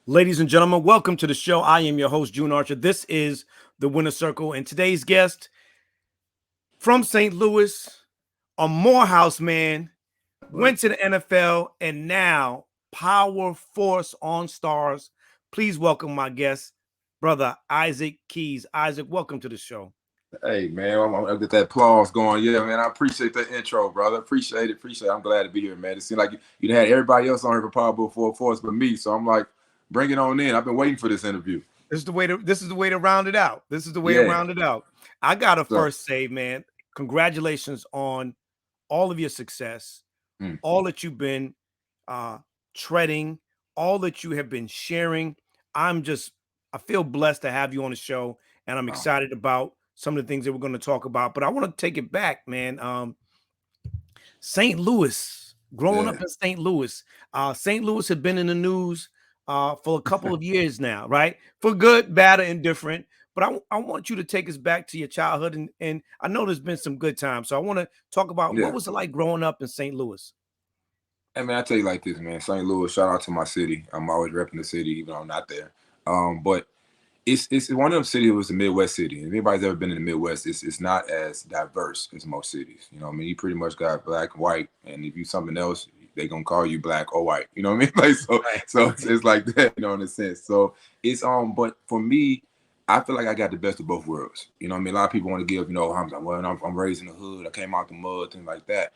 Ladies and gentlemen, welcome to the show. I am your host, June Archer. This is the Winner Circle, and today's guest from St. Louis, a Morehouse man, Right. went to the NFL, and now Power Force on Stars. Please welcome my guest, brother Isaac Keys. Isaac, welcome to the show. Hey, man, I'm gonna get that applause going. Yeah, man, I appreciate that intro, brother. Appreciate it. Appreciate it. I'm glad to be here, man. It seemed like you had everybody else on here for Power Four Force but me. So I'm like, bring it on in. I've been waiting for this interview. This is the way to round it out. This is the way to Yeah. round it out. I gotta So, first say, man, congratulations on all of your success, mm, all that you've been uh, treading, all that you have been sharing. I feel blessed to have you on the show, and I'm oh, excited about some of the things that we're going to talk about. But I want to take it back, man. St. Louis, growing yeah. up in St. Louis, St. Louis had been in the news for a couple of years now, right? For good, bad, or indifferent. But I want you to take us back to your childhood, and I know there's been some good times. So I want to talk about what Yeah. was it like growing up in St. Louis. Hey, man, I tell you like this, man. St. Louis, shout out to my city. I'm always repping the city, even though I'm not there. But it's one of them cities. It was a Midwest city. If anybody's ever been in the Midwest, it's not as diverse as most cities. You know what I mean? You pretty much got black and white, and if you something else, they gonna call you black or white. You know what I mean? Like so, Right. so it's like that. You know, in a sense. So it's but for me, I feel like I got the best of both worlds. You know what I mean? A lot of people want to give, I'm like, well, I'm raised in the hood. I came out the mud, things like that.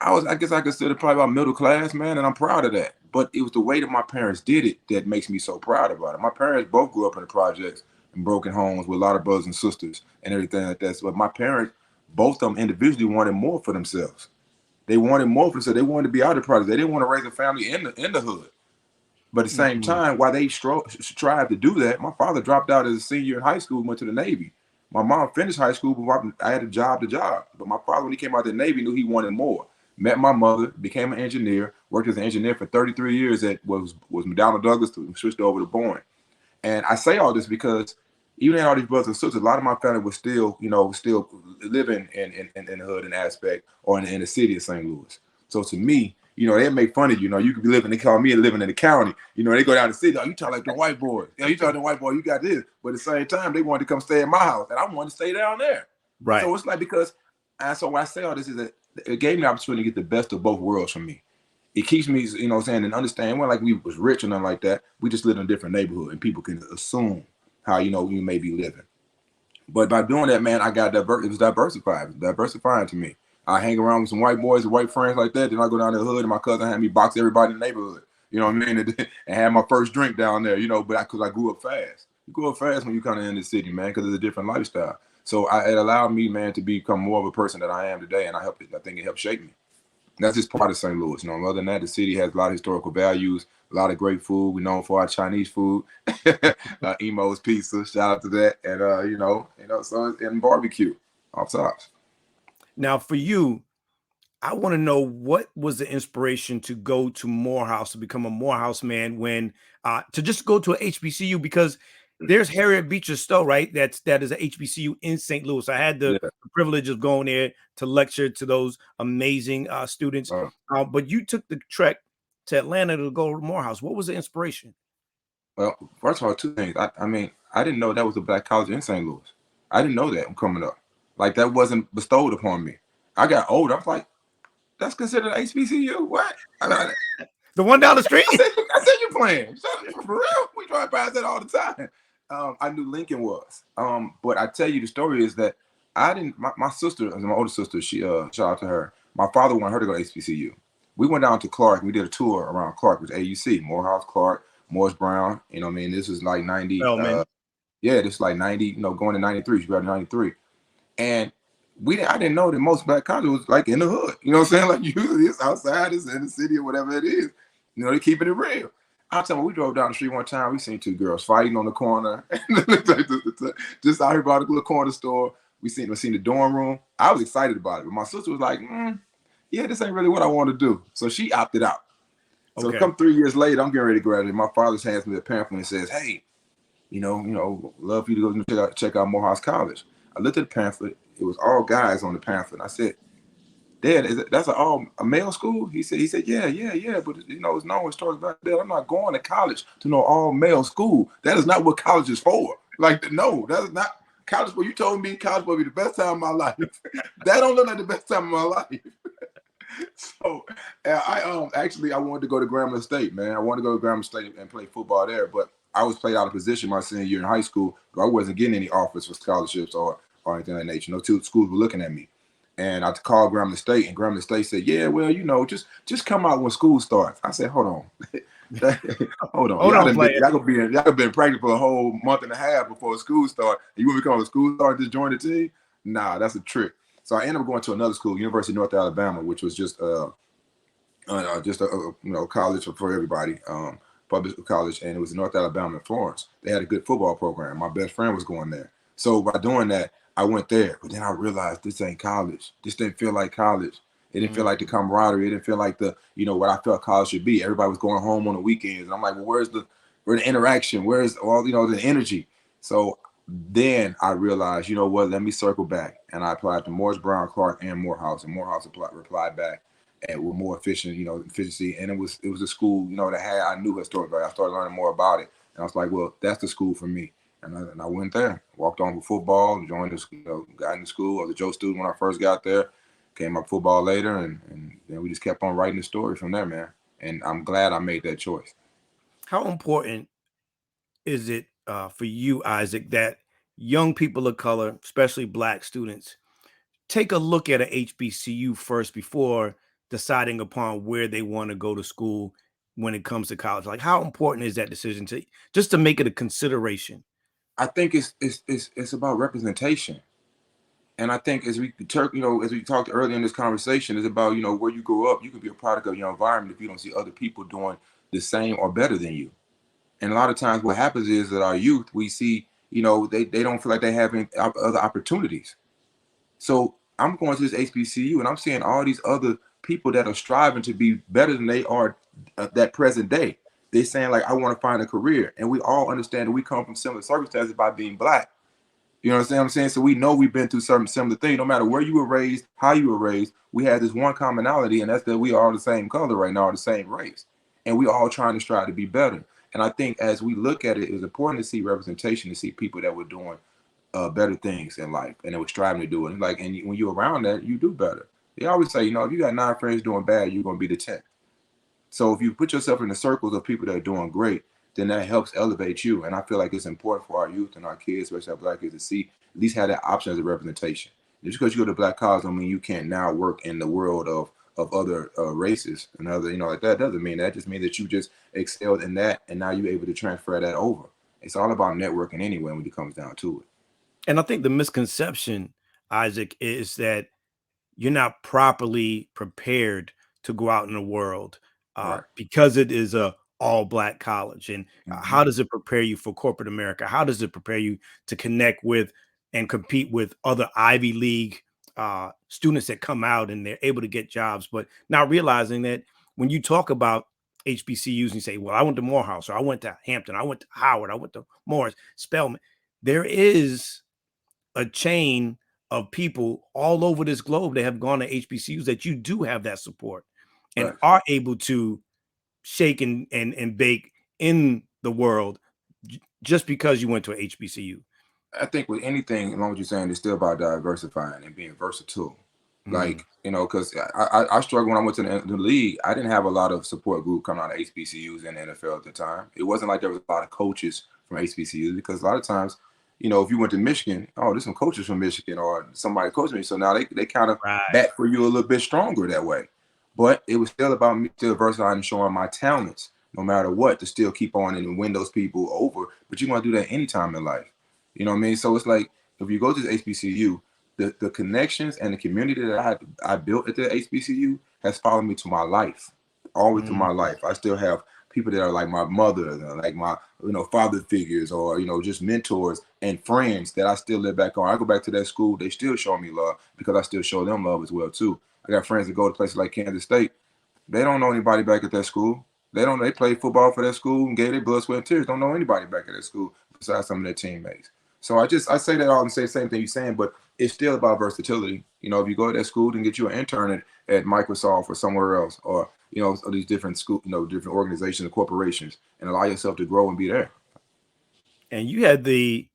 I guess I consider probably about middle class, man, and I'm proud of that. But it was the way that my parents did it that makes me so proud about it. My parents both grew up in the projects and broken homes with a lot of brothers and sisters and everything like that. But my parents, both of them individually, wanted more for themselves. They wanted more for themselves. They wanted to be out of the projects. They didn't want to raise a family in the hood. But at the same Mhm. time, while they strive to do that, my father dropped out as a senior in high school and went to the Navy. My mom finished high school, but I had a job to job. But my father, when he came out of the Navy, knew he wanted more. Met my mother, became an engineer, worked as an engineer for 33 years at was McDonnell Douglas, switched over to Boeing. And I say all this because even in all these brothers and sisters, a lot of my family was still, still living in the hood and aspect or in the city of St. Louis. So to me, they make fun of you. You could be living, they call me living in the county. They go down the city, oh, you talk like the white boys. Yeah, you talk like the white boy, you got this. But at the same time, they wanted to come stay at my house, and I wanted to stay down there. Right. So it's like and so when I say all this is that it gave me the opportunity to get the best of both worlds from me. It keeps me, what I'm saying, and understand. Well, like we was rich or nothing like that. We just lived in a different neighborhood, and people can assume how you may be living. But by doing that, man, I got it was diversified. It was diversifying to me. I hang around with some white boys and white friends like that. Then I go down to the hood, and my cousin had me box everybody in the neighborhood. You know what I mean? And have my first drink down there. But because I grew up fast. You grow up fast when you kind of in the city, man, because it's a different lifestyle. So it allowed me, man, to become more of a person that I am today, and I think it helped shape me. That's just part of St. Louis. Other than that, the city has a lot of historical values, a lot of great food. We're known for our Chinese food, Emo's Pizza. Shout out to that, and so and barbecue off tops. Now, for you, I want to know what was the inspiration to go to Morehouse to become a Morehouse man when to just go to a HBCU because there's Harriet Beecher Stowe, right? That is a HBCU in St. Louis. I had the Yeah. privilege of going there to lecture to those amazing students, Uh, but you took the trek to Atlanta to go to Morehouse. What was the inspiration? well, first of all, two things. I mean, I didn't know that was a black college in St. Louis. I didn't know that coming up. Like that wasn't bestowed upon me. I got older. I was like, that's considered an HBCU? What? The one down the street? I said you playing. For real? We drive past that all the time. I knew Lincoln was. But I tell you the story is that I didn't my sister, my older sister, she shout out to her. My father wanted her to go to HBCU. We went down to Clark, we did a tour around Clark, which was AUC, Morehouse, Clark, Morris Brown. I mean, this was like 90, Spellman. yeah, this is like 90, going to 93. She graduated 93. And I didn't know that most black colleges was like in the hood. You know what I'm saying? Like usually it's outside, it's in the city or whatever it is. They're keeping it real. I'm telling you, we drove down the street one time. We seen two girls fighting on the corner, just out here by the little corner store. We seen the dorm room. I was excited about it, but my sister was like, "Yeah, this ain't really what I want to do." So she opted out. So Okay. come 3 years later, I'm getting ready to graduate. My father hands me a pamphlet and says, "Hey, love for you to go check out Morehouse College." I looked at the pamphlet. It was all guys on the pamphlet. I said, Dad, that's a male school? He said, yeah. But it's known historically black. Dad, I'm not going to college to no all male school. That is not what college is for. Like, no, that is not college. But you told me college will be the best time of my life. That don't look like the best time of my life. So I actually I wanted to go to Grambling State, man. I wanted to go to Grambling State and play football there, but I was played out of position my senior year in high school. But I wasn't getting any offers for scholarships or anything of that nature. No two schools were looking at me. And I called Grambling State, and Grambling State said, "Yeah, well, just come out when school starts." I said, "Hold on, hold on, Hold on, player. y'all could be in practice for a whole month and a half before school start. You want me to come to school start just join the team? Nah, that's a trick." So I ended up going to another school, University of North Alabama, which was just a college for everybody, public college, and it was in North Alabama in Florence. They had a good football program. My best friend was going there, so by doing that, I went there. But then I realized this ain't college. This didn't feel like college. It didn't feel like the camaraderie. It didn't feel like the what I felt college should be. Everybody was going home on the weekends, and I'm like, well, where's the interaction? Where's all the energy? So then I realized, you know what? Let me circle back, and I applied to Morris Brown, Clark, and Morehouse, and Morehouse replied back and with more efficiency. And it was a school, that I knew historically. I started learning more about it, and I was like, well, that's the school for me. And I went there, walked on for football, joined got into school. I was a Joe student when I first got there, came up football later, and then we just kept on writing the story from there, man. And I'm glad I made that choice. How important is it for you, Isaac, that young people of color, especially Black students, take a look at a HBCU first before deciding upon where they want to go to school when it comes to college? Like, how important is that decision to make it a consideration? I think it's about representation. And I think as we talked earlier in this conversation, it's about, where you grow up. You can be a product of your environment if you don't see other people doing the same or better than you. And a lot of times what happens is that our youth, we see, they don't feel like they have any other opportunities. So I'm going to this HBCU and I'm seeing all these other people that are striving to be better than they are that present day. They're saying, like, I want to find a career. And we all understand that we come from similar circumstances by being Black. You know what I'm saying? So we know we've been through certain similar things. No matter where you were raised, how you were raised, we had this one commonality, and that's that we are the same color right now, the same race. And we all trying to strive to be better. And I think as we look at it, it's important to see representation, to see people that were doing better things in life and they were striving to do it. And when you're around that, you do better. They always say, if you got 9 friends doing bad, you're going to be the 10th. So if you put yourself in the circles of people that are doing great, then that helps elevate you. And I feel like it's important for our youth and our kids, especially our Black kids, to see at least have that option as a representation. Just because you go to Black college don't mean you can't now work in the world of other races and other, like that doesn't mean that. It just means that you just excelled in that and now you're able to transfer that over. It's all about networking anyway when it comes down to it. And I think the misconception, Isaac, is that you're not properly prepared to go out in the world Right. because it is a all Black college. And how Mm-hmm. does it prepare you for corporate America? How does it prepare you to connect with and compete with other Ivy League students that come out and they're able to get jobs, but not realizing that when you talk about HBCUs and you say, well, I went to Morehouse, or I went to Hampton, I went to Howard, I went to Morris, Spelman, there is a chain of people all over this globe that have gone to HBCUs that you do have that support and Right. are able to shake and bake in the world just because you went to a HBCU. I think with anything, as long as you're saying it's still about diversifying and being versatile. Like, because I struggled when I went to the league. I didn't have a lot of support group coming out of HBCUs and the NFL at the time. It wasn't like there was a lot of coaches from HBCUs because a lot of times, if you went to Michigan, there's some coaches from Michigan or somebody coaching me. So now they kind of bat for you a little bit stronger that way. But it was still about me still diversifying and showing my talents, no matter what, to still keep on and win those people over. But you want to do that anytime in life. You know what I mean? So it's like if you go to the HBCU, the connections and the community that I built at the HBCU has followed me to my life, all the way through my life. I still have people that are like my mother, like my father figures, or just mentors and friends that I still live back on. I go back to that school, they still show me love because I still show them love as well too. I got friends that go to places like Kansas State. They don't know anybody back at that school. They play football for that school and gave their blood, sweat, and tears. Don't know anybody back at that school besides some of their teammates. So I say that all and say the same thing you're saying, but it's still about versatility. You know, if you go to that school and get you an intern at Microsoft or somewhere else, or or these different school, different organizations and corporations, and allow yourself to grow and be there. And you had the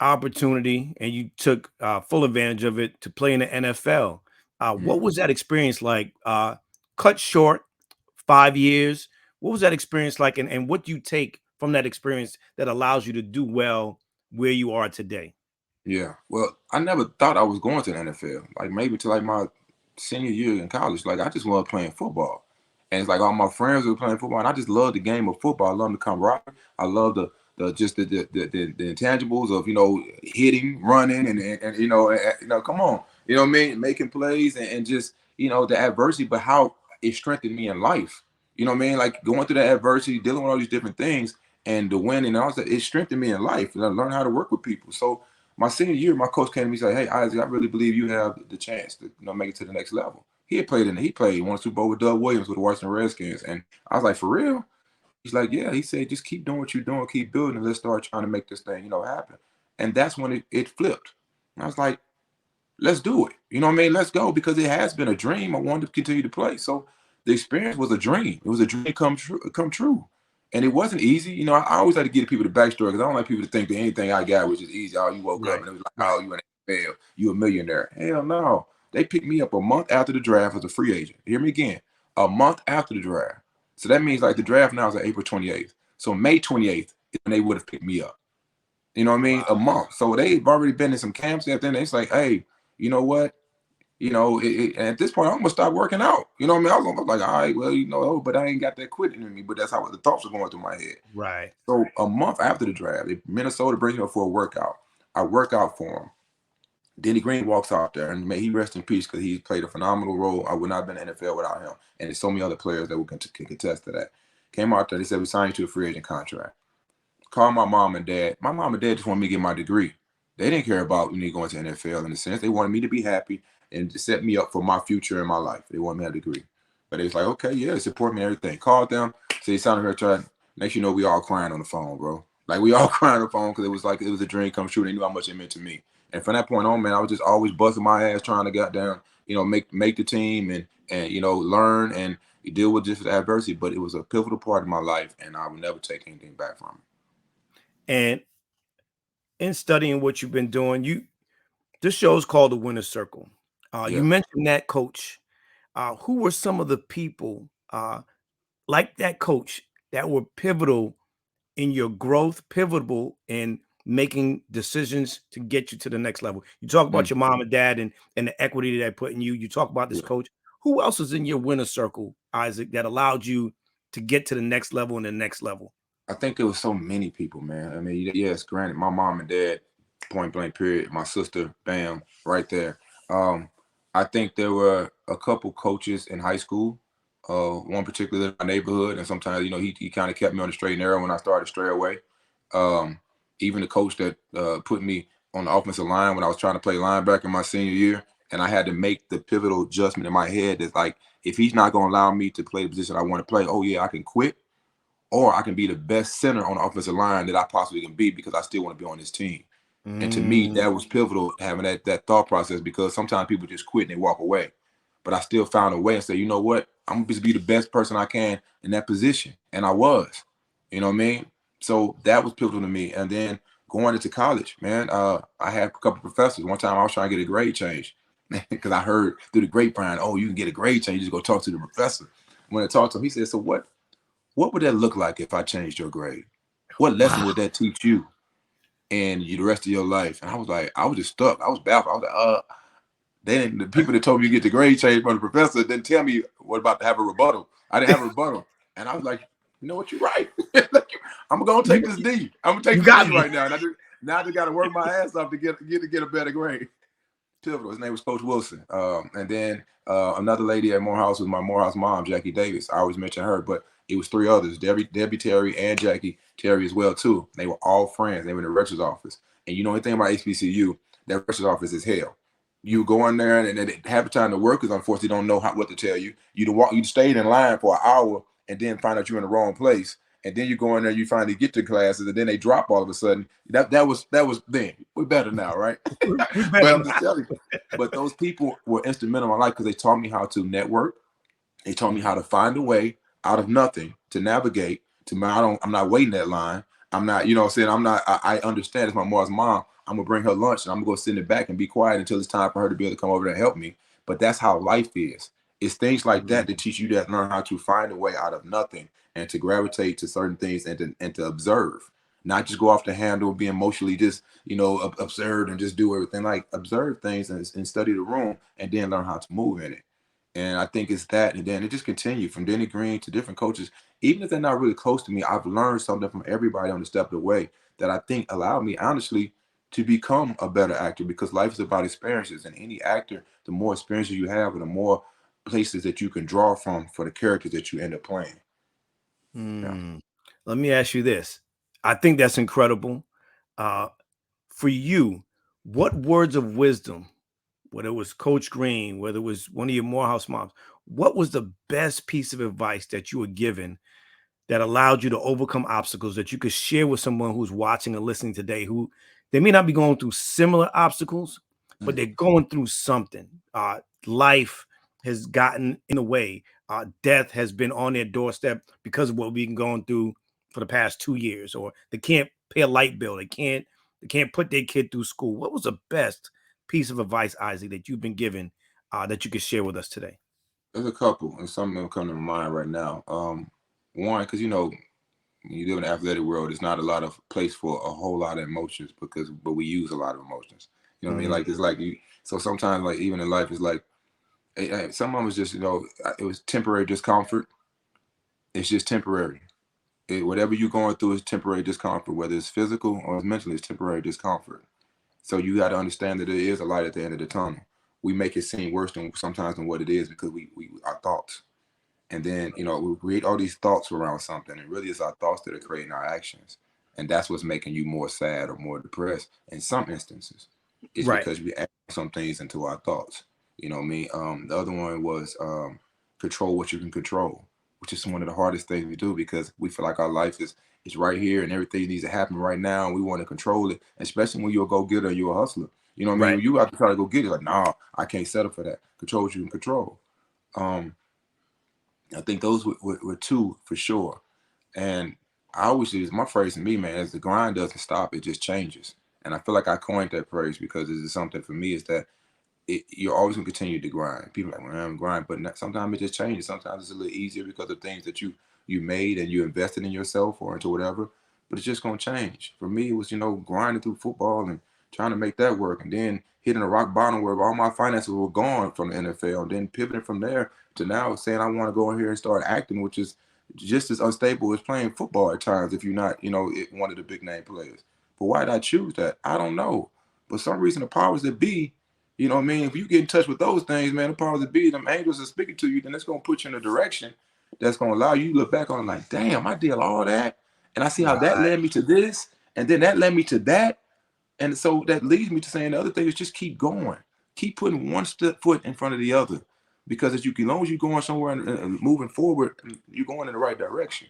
opportunity and you took full advantage of it to play in the NFL. What Mhm. was that experience like? Cut short, 5 years. What was that experience like? And what do you take from that experience that allows you to do well where you are today? Yeah. Well, I never thought I was going to the NFL. Like maybe to like my senior year in college. Like I just loved playing football. And it's like all my friends were playing football, and I just love the game of football. I love the camaraderie. I love the just the intangibles of hitting, running, and come on, you know what I mean, making plays and just the adversity, but how it strengthened me in life. You know what I mean, like going through that adversity, dealing with all these different things, and the winning, and all that, it strengthened me in life. And I learned how to work with people. So my senior year, my coach came to me and said, "Hey, Isaac, I really believe you have the chance to make it to the next level." He played one Super Bowl with Doug Williams with the Washington Redskins, and I was like, "For real?" He's like, "Yeah." He said, "Just keep doing what you're doing, keep building, and let's start trying to make this thing happen." And that's when it flipped. And I was like, let's do it. You know what I mean? Let's go, because it has been a dream. I wanted to continue to play. So the experience was a dream. It was a dream come true, And it wasn't easy. I always like to give people the backstory, because I don't like people to think that anything I got was just easy. Oh, you woke up Right. and it was like, Right. oh, you in the NFL, you a millionaire. Hell no. They picked me up a month after the draft as a free agent. Hear me again. A month after the draft. So that means like the draft now is on April 28th. So May 28th is when they would have picked me up. You know what I mean? A Wow. month. So they've already been in some camps and everything. It's like, hey, you know what? And at this point, I'm gonna start working out. You know what I mean? I was like, all right, well, but I ain't got that quitting in me. But that's how the thoughts were going through my head. Right. So a month after the draft, if Minnesota brings me up for a workout, I work out for him. Denny Green walks out there, and may he rest in peace, because he played a phenomenal role. I would not have been in the NFL without him. And there's so many other players that can contest to that. Came out there, they said, we signed you to a free agent contract. Called my mom and dad. My mom and dad just wanted me to get my degree. They didn't care about me going to NFL in a sense. They wanted me to be happy and to set me up for my future in my life. They wanted me to have a degree. But they was like, okay, yeah, support me and everything. Called them. So they sounded here trying. Next, we all crying on the phone, bro. Like we all crying on the phone, because it was like it was a dream come true. They knew how much it meant to me. And from that point on, man, I was just always busting my ass trying to get down, make the team and learn and deal with just adversity. But it was a pivotal part of my life, and I will never take anything back from it. And in studying what you've been doing, this show is called The Winner's Circle. You Yeah. mentioned that coach. Who were some of the people like that coach that were pivotal in your growth, pivotal in making decisions to get you to the next level? You talk about Mm, your mom and dad and the equity that they put in you. You talk about this yeah. coach. Who else is in your winner circle, Isaac, that allowed you to get to the next level and the next level? I think there was so many people, man. I mean, yes, granted, my mom and dad, point blank, period. My sister, bam, right there. Um, I think there were a couple coaches in high school. One particular in my neighborhood, and sometimes he kind of kept me on the straight and narrow when I started to stray away. Um, Even the coach that put me on the offensive line when I was trying to play linebacker my senior year, and I had to make the pivotal adjustment in my head that, like, if he's not going to allow me to play the position I want to play, oh yeah, I can quit, or I can be the best center on the offensive line that I possibly can be, because I still want to be on this team. And to me, Mm, that was pivotal, having that thought process, because sometimes people just quit and they walk away. But I still found a way and say, you know what? I'm gonna just be the best person I can in that position. And I was. You know what I mean? So that was pivotal to me. And then going into college, man, I had a couple of professors. One time I was trying to get a grade change because I heard through the grapevine, oh, you can get a grade change, you just go talk to the professor. When I talked to him, he said, so what would that look like if I changed your grade? What lesson wow. would that teach you and you the rest of your life? And I was like, I was just stuck. I was baffled. I was like, then the people that told me to get the grade changed by the professor didn't tell me what about to have a rebuttal. I didn't have a rebuttal. And I was like, you know what, you're right. I'm gonna take You, this D. I'm gonna take you this got D me. right now. And I just gotta work my ass off to get a better grade. Pivotal. His name was Coach Wilson. And then another lady at Morehouse was my Morehouse mom, Jackie Davis. I always mention her, but it was three others, Debbie Terry and Jackie Terry as well too. They were all friends. They were in the rector's office. And you know anything about HBCU, that rector's office is hell. You go in there and half the time the workers unfortunately don't know what to tell you. You stayed in line for an hour and then find out you're in the wrong place. and then you go in there, you finally get to classes, and then they drop all of a sudden. That was then. We're better now, right? We But better I'm just telling you. But those people were instrumental in my life because they taught me how to network. They taught me now. how to find a way out of nothing to navigate. I'm not waiting that line. I'm not, what I'm saying. I understand. It's my mom's mom. I'm gonna bring her lunch and I'm gonna go sit in the back and be quiet until it's time for her to be able to come over there and help me. But that's how life is. It's things like that that teach you that learn how to find a way out of nothing and to gravitate to certain things and to observe, not just go off the handle, be emotionally just absurd and just do everything. Like observe things and study the room and then learn how to move in it. And I think it's that, and then it just continued from Denny Green to different coaches. Even if they're not really close to me, I've learned something from everybody on the step of the way that I think allowed me honestly to become a better actor, because life is about experiences. And any actor, the more experiences you have and the more places that you can draw from for the characters that you end up playing. Yeah. Let me ask you this. I think that's incredible. Uh, for you, what words of wisdom, whether it was Coach Green, whether it was one of your Morehouse moms, what was the best piece of advice that you were given that allowed you to overcome obstacles that you could share with someone who's watching or listening today, who they may not be going through similar obstacles, but they're going through something. Life has gotten in the way. Death has been on their doorstep because of what we've been going through for the past 2 years, or they can't pay a light bill. They can't put their kid through school. What was the best piece of advice, Isaac, that you've been given that you could share with us today? There's a couple, and some of them come to my mind right now. One, because when you live in the athletic world, there's not a lot of place for a whole lot of emotions but we use a lot of emotions. You know what I mean? Like it's like you. So sometimes, like even in life, it's like some of them is just it was temporary discomfort. It's just temporary. Whatever you're going through is temporary discomfort, whether it's physical or it's mentally, it's temporary discomfort. So you got to understand that there is a light at the end of the tunnel. We make it seem worse than sometimes than what it is because we our thoughts. And then, we create all these thoughts around something, and really it's our thoughts that are creating our actions. And that's what's making you more sad or more depressed in some instances. It's Right. because we add some things into our thoughts. You know what I mean? The other one was control what you can control, which is one of the hardest things we do because we feel like our life is right here and everything needs to happen right now, and we want to control it, especially when you're a go-getter, you're a hustler. You know what I Right. mean? You have to try to go get it. Like, nah, I can't settle for that. Control what you can control. Um, I think those were two for sure. And I always use my phrase to me, man, as the grind doesn't stop, it just changes. And I feel like I coined that phrase because this is something for me is that you're always gonna continue to grind. People are like, well, I'm grind, but sometimes it just changes. Sometimes it's a little easier because of things that you made and you invested in yourself or into whatever. But it's just gonna change. For me, it was grinding through football and trying to make that work, and then hitting a rock bottom where all my finances were gone from the NFL, and then pivoting from there to now saying I want to go in here and start acting, which is just as unstable as playing football at times if you're not, one of the big name players. But why did I choose that? I don't know. But some reason the powers that be, you know what I mean? If you get in touch with those things, man, the powers that be, them angels are speaking to you, then it's gonna put you in a direction that's gonna allow you to look back on it like, damn, I did all that. And I see how that Right. led me to this, and then that led me to that. And so that leads me to saying the other thing is just keep going. Keep putting one foot in front of the other. Because as long as you're going somewhere and moving forward, you're going in the right direction.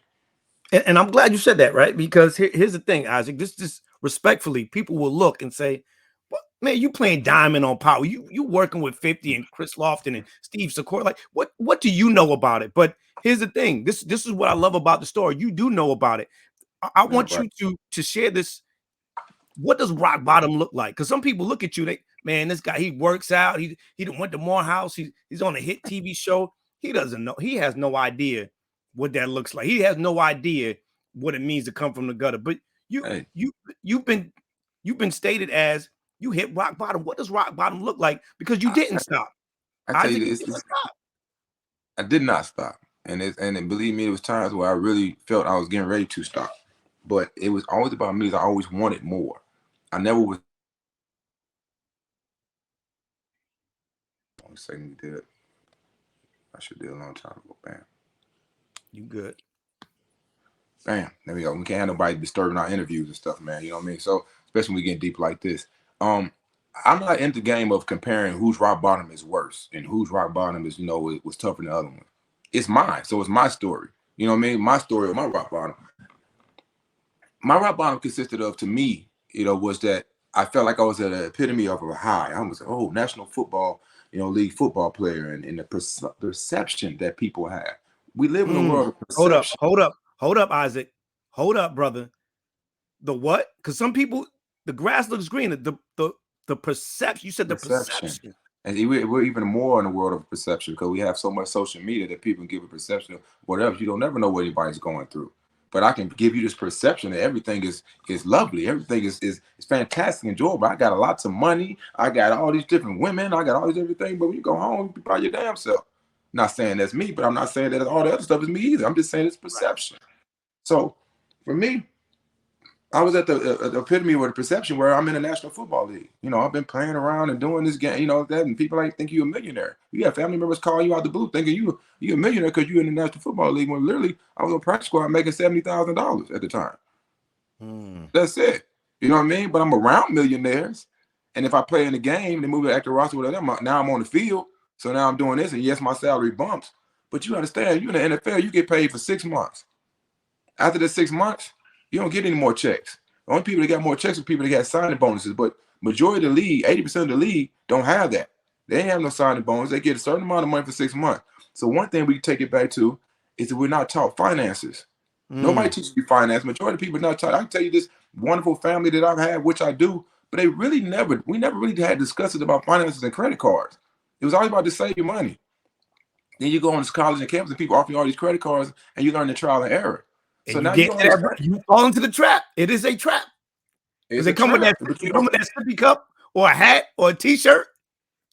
And I'm glad you said that, right? Because here's the thing, Isaac. Just respectfully, people will look and say, "What man? You playing diamond on power? You working with 50 and Chris Lofton and Steve Secor? Like, what do you know about it?" But here's the thing. This is what I love about the story. You do know about it. I Yeah, want right. you to share this. What does rock bottom look like? Because some people look at you, man, this guy, he works out. He done went to Morehouse. He's on a hit TV show. He doesn't know. He has no idea what that looks like. He has no idea what it means to come from the gutter. But you Hey, you you've been stated as you hit rock bottom. What does rock bottom look like? Because you I, didn't stop. I tell you Isaac, you this, didn't stop. I did not stop. And believe me, it was times where I really felt I was getting ready to stop. But it was always about me. I always wanted more. I never was. Only second we did. I should do a long time ago. Bam. You good. Bam. There we go. We can't have nobody disturbing our interviews and stuff, man. You know what I mean? So, especially when we get deep like this. Um, I'm not in the game of comparing whose rock bottom is worse and whose rock bottom is, was tougher than the other one. It's mine. So it's my story. You know what I mean? My story of my rock bottom. my rock bottom consisted of, to me, was that I felt like I was at an epitome of a high. I was, National Football, League football player, and the perception that people have. We live in a world of Hold up, perception. hold up, Isaac. Hold up, brother. The what? Because some people, the grass looks green. The perception. You said the perception. And we're even more in the world of perception because we have so much social media that people give a perception of whatever. You don't never know what anybody's going through. But I can give you this perception that everything is lovely. Everything is fantastic, enjoyable. I got lots of money. I got all these different women. I got all these everything. But when you go home, you be by your damn self. Not saying that's me, but I'm not saying that all the other stuff is me either. I'm just saying it's perception. So for me, I was at the epitome of the perception where I'm in the National Football League. I've been playing around and doing this game, that, and people think you're a millionaire. You have family members call you out the blue thinking you're a millionaire because you're in the National Football League. When literally I was on practice squad making $70,000 at the time. That's it. You know what I mean? But I'm around millionaires, and if I play in the game, they move to active roster, whatever. Now I'm on the field, so now I'm doing this, and yes, my salary bumps. But you understand, you're in the NFL, you get paid for 6 months. After the 6 months, you don't get any more checks. The only people that got more checks are people that got signing bonuses. But majority of the league, 80% of the league, don't have that. They ain't have no signing bonus. They get a certain amount of money for 6 months. So one thing we can take it back to is that we're not taught finances. Nobody teaches you finance. Majority of people are not taught. I can tell you this wonderful family that I've had, which I do, but we never really had discussions about finances and credit cards. It was always about to save your money. Then you go on this college and campus and people offer you all these credit cards and you learn the trial and error. So now you fall into the trap. It is a trap. They come with that sippy cup or a hat or a t-shirt.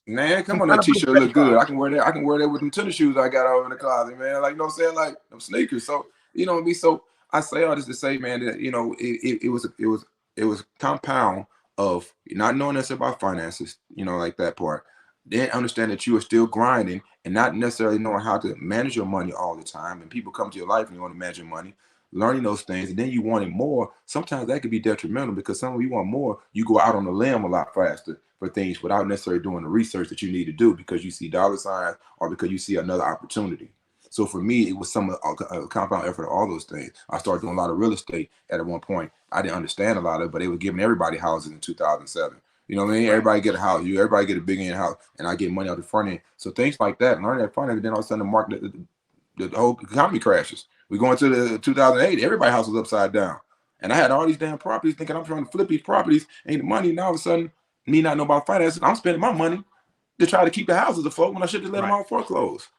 Man, come on, that t-shirt look good. I can wear that. I can wear that with them tennis shoes I got over in the closet, man. Like, you know what I'm saying? Like them sneakers. So, you know what I mean? So I say all this to say, man, that it was compound of not knowing us about finances, like that part. Then understand that you are still grinding and not necessarily knowing how to manage your money all the time. And people come to your life and you want to manage your money, learning those things, and then you wanting more. Sometimes that could be detrimental because some of you want more, you go out on the limb a lot faster for things without necessarily doing the research that you need to do because you see dollar signs or because you see another opportunity. So for me, it was a compound effort of all those things. I started doing a lot of real estate at one point. I didn't understand a lot of it, but they were giving everybody houses in 2007. You know what I mean? Right. Everybody get a house. Everybody get a big end house, and I get money out the front end. So things like that, learning that front end, and then all of a sudden the market, the whole economy crashes. We go into the 2008, everybody's house was upside down. And I had all these damn properties thinking I'm trying to flip these properties, ain't the money. And all of a sudden, me not know about finances, I'm spending my money to try to keep the houses afloat when I should just let them all foreclose.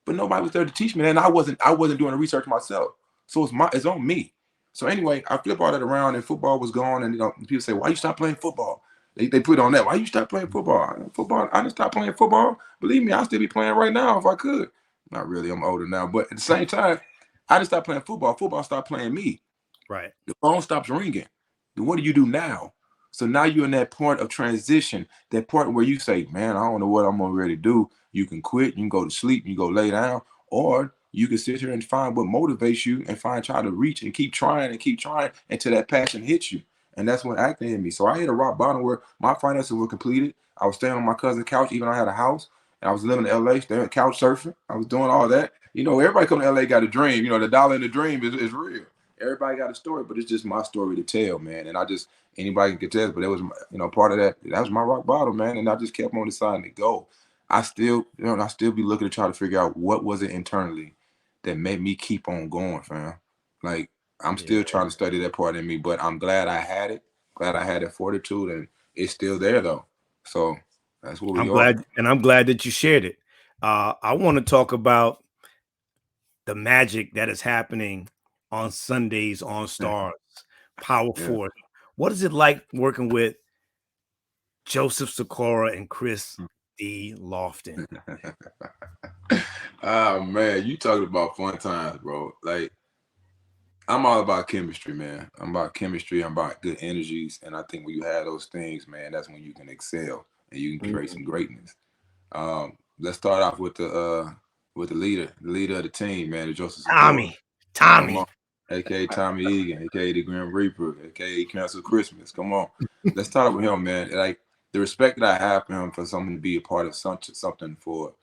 But nobody was there to teach me that, and I wasn't doing the research myself. So it's on me. So anyway, I flip all that around, and football was gone. And people say, "Why you stop playing football?" They put on that. Why you stop playing football? I didn't stop playing football. Believe me, I'll still be playing right now if I could. Not really. I'm older now, but at the same time, I didn't stop playing football. Football stopped playing me. Right. The phone stops ringing. Then what do you do now? So now you're in that point of transition, that point where you say, man, I don't know what I'm gonna really do. You can quit, you can go to sleep, you can go lay down, or you can sit here and find what motivates you and try to reach and keep trying until that passion hits you. And that's what acting in me. So I hit a rock bottom where my finances were completed. I was staying on my cousin's couch, even though I had a house, and I was living in LA, staying couch surfing. I was doing all that. Everybody coming to LA got a dream. The dollar in the dream is real. Everybody got a story, but it's just my story to tell, man. And anybody can tell, but it was, part of that. That was my rock bottom, man. And I just kept on deciding to go. I still be looking to try to figure out what was it internally that made me keep on going, fam. Like, I'm still trying to study that part in me, but I'm glad I had it. Glad I had that fortitude, and it's still there though. So that's what we are. I'm glad that you shared it. I want to talk about the magic that is happening on Sundays on Stars, Power Force. What is it like working with Joseph Sikora and Chris D. Lofton? Oh man, you talking about fun times, bro. Like, I'm all about chemistry, man. I'm about chemistry. I'm about good energies, and I think when you have those things, man, that's when you can excel and you can create some greatness. Let's start off with the leader of the team, man, Joseph Sikora. Tommy, aka Tommy Egan, aka the Grim Reaper, aka Cancel Christmas. Come on, let's start with him, man. Like, the respect that I have for him, for someone to be a part of something for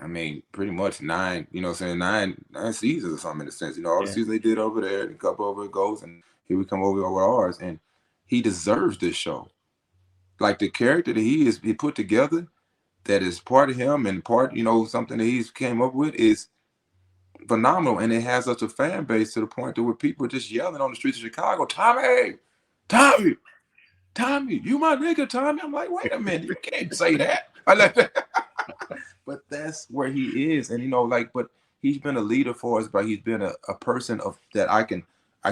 I mean, pretty much 9, you know what I'm saying, nine seasons or something in a sense. You know, all the Yeah. seasons they did over there, and a couple over it goes, and here we come over ours. And he deserves this show. Like the character that he put together, that is part of him and part, you know, something that he's came up with is phenomenal. And it has such a fan base to the point that where people are just yelling on the streets of Chicago, Tommy, Tommy, Tommy, you my nigga, Tommy. I'm like, wait a minute, you can't say that. I like that. But that's where he is. And you know, like, but he's been a leader for us, but he's been a person of that I can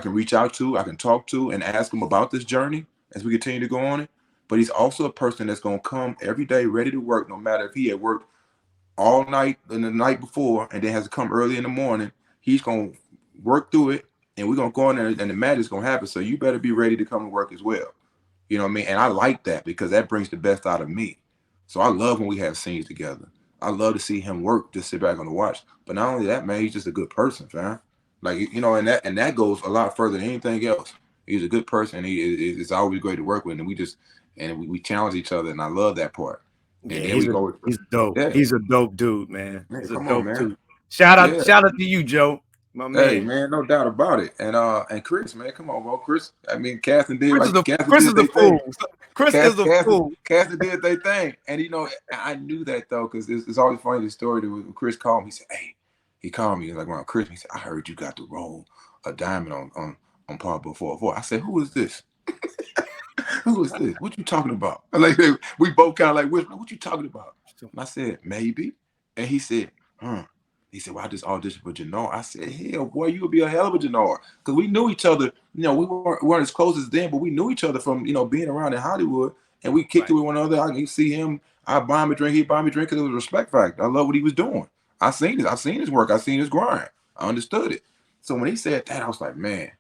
reach out to, I can talk to and ask him about this journey as we continue to go on it. But he's also a person that's gonna come every day ready to work, no matter if he had worked all night and the night before and then has to come early in the morning. He's gonna work through it and we're gonna go in there and the magic's gonna happen. So you better be ready to come to work as well. You know what I mean? And I like that because that brings the best out of me. So I love when we have scenes together. I love to see him work, just sit back on the watch. But not only that, man, he's just a good person, fam. Like, you know, and that goes a lot further than anything else. He's a good person. It's always great to work with, and we challenge each other, and I love that part. And Yeah, then we go, he's dope. yeah, He's a dope dude, man. man, He's a come on, dope man, dude. yeah. Shout out to you, Joe, my Hey, man. man, no doubt about it. And Chris, man, come on, bro, Chris. I mean, Caston did like Caston Chris did is a they thing. fool. Chris is a fool. Caston did their thing, and you know I knew that though because it's always funny the story that when Chris called me. He said, "Hey," he called me like around Christmas. He said, "I heard you got the role a diamond on Pablo 404." I said, "Who is this? Who is this? What you talking about?" Like we both kind of like, "What you talking about?" And I said, "Maybe," and he said, "Huh." He said, "Well, I just auditioned for Jannar." I said, "Hell, boy, you would be a hell of a Jannar." Because we knew each other. You know, we weren't as close as then, but we knew each other from, you know, being around in Hollywood. And we kicked it Right. with one another. I could see him. I buy him a drink. He buy me a drink because it was a respect factor. I love what he was doing. I seen it. I seen his work. I seen his grind. I understood it. So when he said that, I was like, man,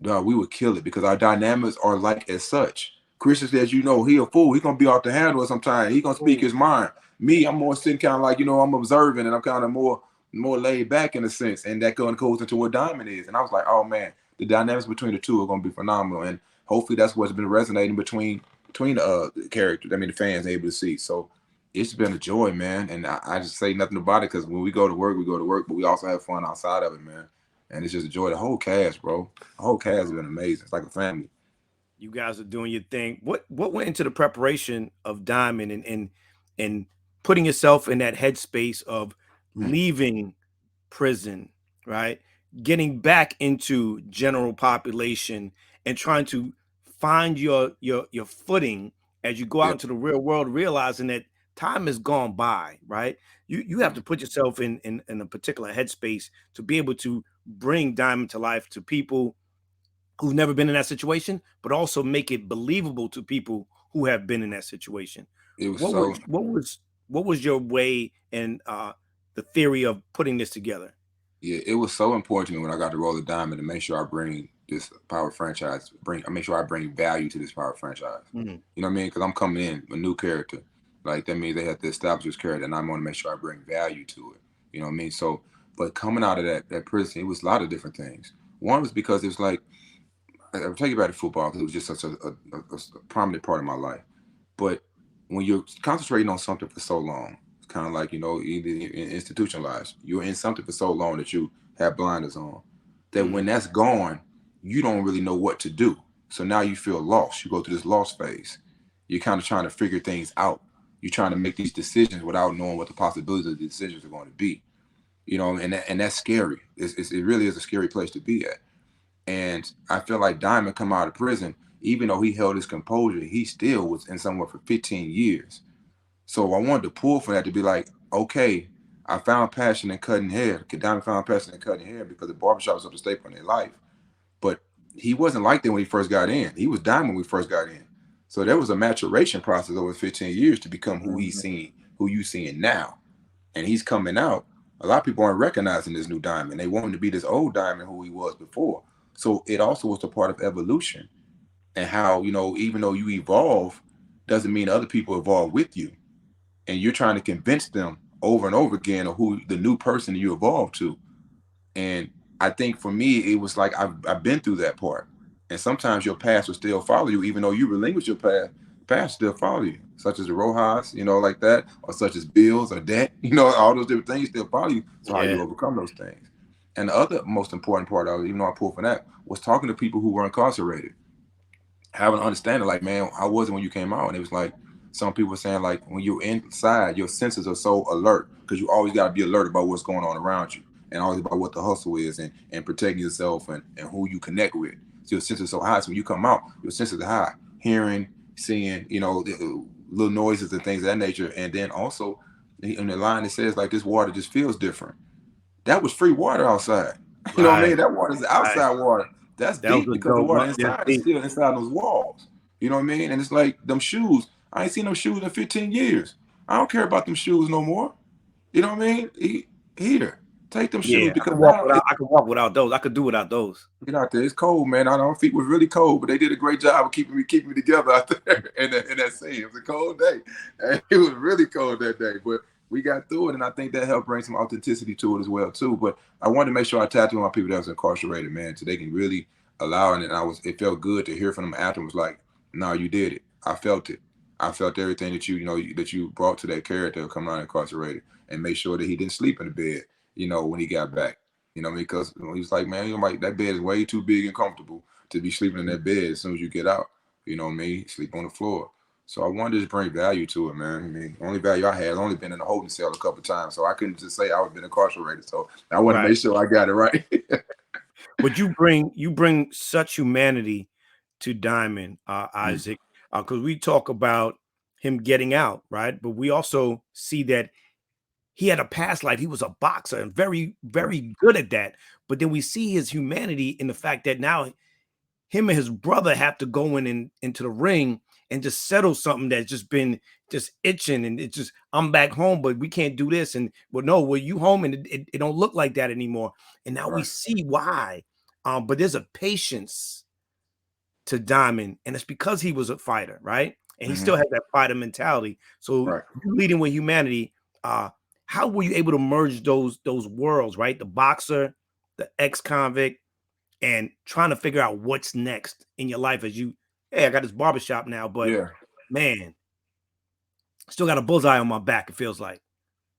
dog, we would kill it because our dynamics are like as such. Christian says, you know, he a fool. He gonna be off the handle sometimes. He gonna speak Ooh, his mind. Me, I'm more sitting kind of like, you know, I'm observing and I'm kind of more laid back in a sense. And that goes into what Diamond is. And I was like, oh man, the dynamics between the two are gonna be phenomenal. And hopefully that's what's been resonating between the characters. I mean, the fans able to see. So it's been a joy, man. And I just say nothing about it because when we go to work, but we also have fun outside of it, man. And it's just a joy. The whole cast, bro. The whole cast has been amazing. It's like a family. you guys are doing your thing. What went into the preparation of Diamond and putting yourself in that headspace of Mm, leaving prison, right? Getting back into general population and trying to find your footing as you go out yeah, into the real world, realizing that time has gone by, right? You have yeah. to put yourself in a particular headspace to be able to bring Diamond to life to people who've never been in that situation, but also make it believable to people who have been in that situation. It was What so was what was what was your way and the theory of putting this together? yeah, it was so important to me when I got to roll the diamond to make sure I bring this power franchise, I make sure I bring value to this power franchise. Mhm. You know what I mean? Because I'm coming in a new character. Like that means they have to establish this character, and I want to make sure I bring value to it. You know what I mean? So, but coming out of that prison, it was a lot of different things. One was because it was like I'll tell you about the football because it was just such a prominent part of my life. But when you're concentrating on something for so long, it's kind of like, you know, either institutionalized. You're in something for so long that you have blinders on. That when Mhm. that's gone, you don't really know what to do. So now you feel lost. You go through this lost phase. You're kind of trying to figure things out. You're trying to make these decisions without knowing what the possibilities of the decisions are going to be. You know, and that's scary. It really is a scary place to be at. And I feel like Diamond come out of prison, even though he held his composure, he still was in somewhere for 15 years. So I wanted to pull for that to be like, okay, I found passion in cutting hair. Diamond found passion in cutting hair because the barbershop was up to staple in their life. But he wasn't like that when he first got in. He was Diamond when we first got in. So there was a maturation process over 15 years to become Mhm. who you seeing now. And he's coming out. A lot of people aren't recognizing this new Diamond. They want him to be this old Diamond who he was before. So it also was a part of evolution and how, you know, even though you evolve, doesn't mean other people evolve with you. And you're trying to convince them over and over again of who the new person you evolve to. And I think for me, it was like I've been through that part. And sometimes your past will still follow you, even though you relinquish your past still follow you, such as the Rojas, like that, or such as bills or debt, all those different things still follow you. So how you overcome those things. And the other most important part of it, even though I pulled from that, was talking to people who were incarcerated, having an understanding, like, man, how was it when you came out? And it was like, some people were saying, like, when you're inside, your senses are so alert because you always got to be alert about what's going on around you and always about what the hustle is and protecting yourself and who you connect with. So your senses are so high. So when you come out, your senses are high, hearing, seeing, the little noises and things of that nature. And then also in the line, it says, like, this water just feels different. That was free water outside. You know what I mean? That water is outside water. That's That was deep a because the dope water one. inside is still inside those walls. You know what I mean? And it's like them shoes. I ain't seen them shoes in 15 years. I don't care about them shoes no more. You know what I mean? Here, take them shoes because now I can walk without those. I could do without those. get out there. It's cold, man. Our feet was really cold, but they did a great job of keeping me together out there in that scene. It was a cold day. And it was really cold that day, but we got through it, and I think that helped bring some authenticity to it as well too. But I wanted to make sure I tapped in my people that was incarcerated, man, so they can really allow it. And it felt good to hear from them after. It was like, no, you did it. I felt it. I felt everything that that you brought to that character coming out incarcerated, and make sure that he didn't sleep in the bed, when he got back. Because he's like, man, that bed is way too big and comfortable to be sleeping in that bed as soon as you get out. You know what I mean? Sleep on the floor. So I wanted to just bring value to it, man. I mean, the only value I had, I've only been in a holding cell a couple of times, so I couldn't just say I was been incarcerated. So I want to make sure I got it right. But you bring such humanity to Diamond, Isaac, because we talk about him getting out, right? But we also see that he had a past life. He was a boxer and very, very good at that. But then we see his humanity in the fact that now him and his brother have to go into the ring and just settle something that's just been just itching, and it's just, I'm back home, but we can't do this. And well, you home, and it don't look like that anymore. And now we see why. But there's a patience to Diamond, and it's because he was a fighter, right? And he still has that fighter mentality. So leading with humanity, how were you able to merge those worlds, right? The boxer, the ex-convict, and trying to figure out what's next in your life as hey, I got this barbershop now, but man, still got a bullseye on my back, it feels like.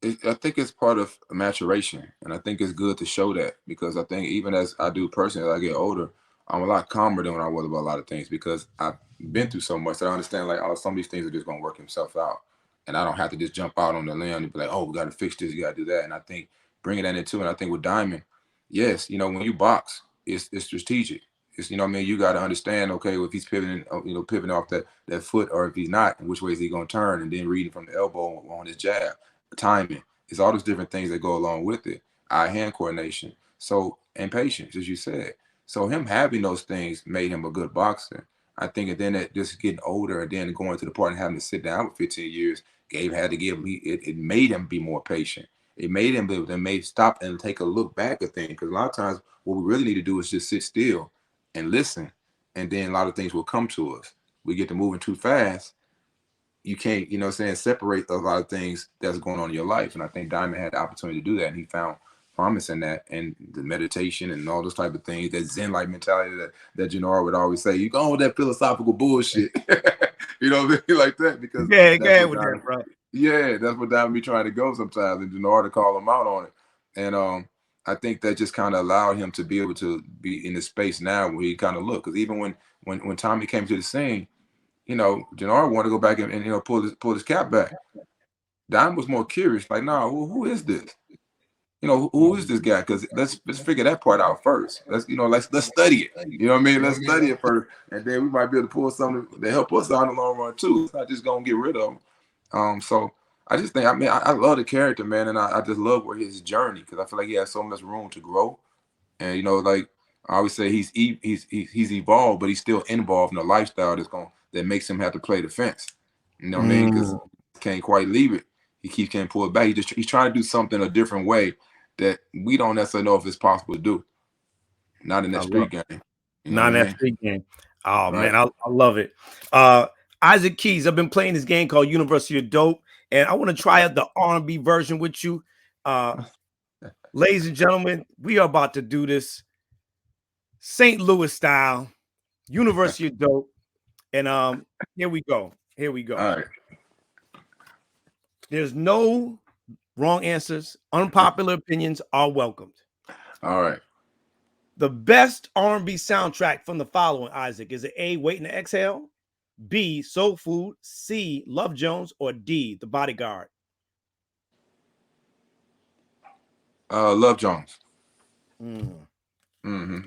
I think it's part of maturation, and I think it's good to show that, because I think even as I do personally, as I get older, I'm a lot calmer than when I was about a lot of things, because I've been through so much that I understand, like, oh, some of these things are just going to work themselves out, and I don't have to just jump out on the limb and be like, oh, we got to fix this, you got to do that. And I think bringing that into it, and I think with Diamond, yes, when you box, it's strategic. It's, what I mean, you got to understand, okay, well, if he's pivoting, pivoting off that foot, or if he's not, in which way is he going to turn, and then reading from the elbow on his jab. Timing. It's all those different things that go along with it. Eye-hand coordination. So, and patience, as you said. So him having those things made him a good boxer. I think, and then that just getting older and then going to the point and having to sit down for 15 years, Gabe had to it made him be more patient. It made him be able to stop and take a look back at things. Because a lot of times what we really need to do is just sit still and listen. And then a lot of things will come to us. We get to moving too fast. You can't, separate a lot of things that's going on in your life. And I think Diamond had the opportunity to do that. And he found promise in that, and the meditation and all those type of things, that Zen-like mentality that Jannard would always say, you go on with that philosophical bullshit. You know what I mean? Like that, because that's what Diamond be trying to go sometimes. And Jannard to call him out on it. And I think that just kind of allowed him to be able to be in the space now where he kind of look. Because even when Tommy came to the scene, Jannard wanted to go back and pull his cap back. Diamond was more curious, like, nah, who is this? Who is this guy? Because let's figure that part out first. Let's study it. You know what I mean? Let's study it first, and then we might be able to pull something to help us out in the long run too. It's not just gonna get rid of him. So I just think, I love the character, man, and I just love where his journey, because I feel like he has so much room to grow, and like I always say, he's evolved, but he's still involved in a lifestyle that makes him have to play the fence. You know what I mean? Because he can't quite leave it. He keeps can't pull it back. He's trying to do something a different way that we don't necessarily know if it's possible to do. Not in that street game. Not in that street game. Oh man, I love it. Isaac Keys, I've been playing this game called University of Dope, and I want to try out the R&B version with you. Ladies and gentlemen, we are about to do this St. Louis style, University of Dope. And here we go. Here we go. All right. There's no wrong answers. Unpopular opinions are welcomed. All right. The best R&B soundtrack from the following, Isaac, is it A, Waiting to Exhale, B, Soul Food, C, Love Jones, or D, The Bodyguard? Love Jones. Mm.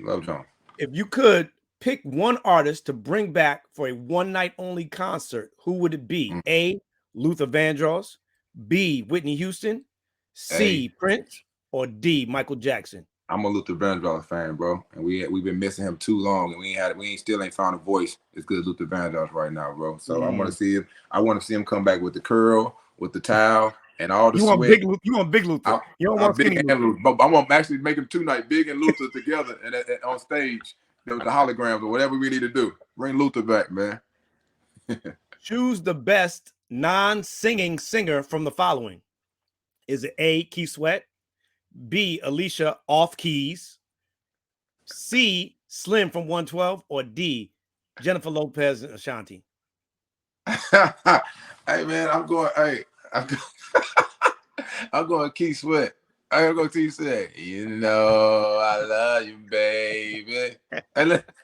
Love Jones. If you could pick one artist to bring back for a one-night only concert, who would it be? A, Luther Vandross, B, Whitney Houston, C, Prince, or D, Michael Jackson? I'm a Luther Vandross fan, bro, and we've been missing him too long, and we still ain't found a voice as good as Luther Vandross right now, bro. So I want to see him. I want to see him come back with the curl, with the towel, and all the sweat. You want big Luther? You don't want skinny Luther. But I want to actually make them 2 nights, Big and Luther together, and on stage, the holograms or whatever we need to do. Bring Luther back, man. Choose the best non-singing singer from the following. Is it A, Keith Sweat, B, Alicia Off Keys, C, Slim from 112, or D, Jennifer Lopez and Ashanti? Hey man, I'm going Keith Sweat. I'm going Keith Sweat. You know I love you, baby. That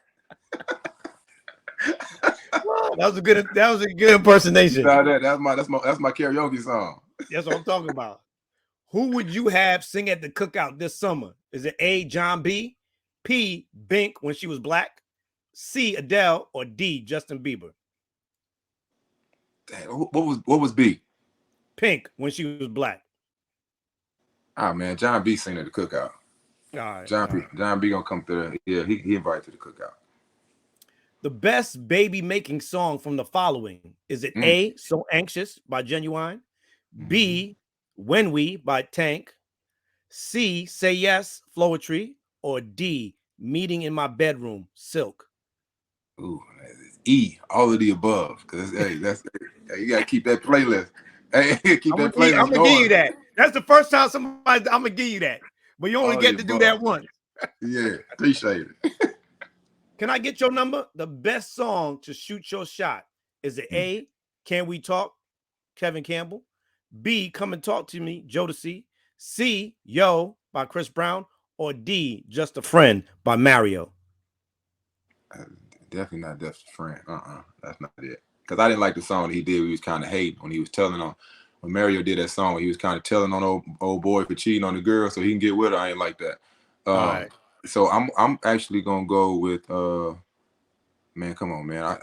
was a good impersonation. That's my karaoke song. That's what I'm talking about. Who would you have sing at the cookout this summer? Is it A, John B, P, Bink when she was black, C, Adele, or D, Justin Bieber? Dang, what was B? Pink when she was black. Ah man, John B sing at the cookout. All right, John B gonna come through. Yeah, he invited to the cookout. The best baby making song from the following. Is it A, So Anxious by Genuine, B, When We by Tank, C, Say Yes, Floetry, or D, Meeting in My Bedroom, Silk? Ooh, E, all of the above. Cause hey, you gotta keep that playlist. Hey, keep that playlist I'm gonna give you that. That's the first time I'm gonna give you that. But you only get to do that once. Yeah, appreciate it. Can I get your number? The best song to shoot your shot. Is it A, Can We Talk, Kevin Campbell, B, Come and Talk to Me, Jodeci, C, Yo by Chris Brown, or D, Just a Friend by Mario? Definitely not Just a Friend. That's not it. Because I didn't like the song that he did. He was kind of hating when he was telling on. When Mario did that song, he was kind of telling on old boy for cheating on the girl so he can get with her. I ain't like that. All right. So I'm actually gonna go with man, come on, man.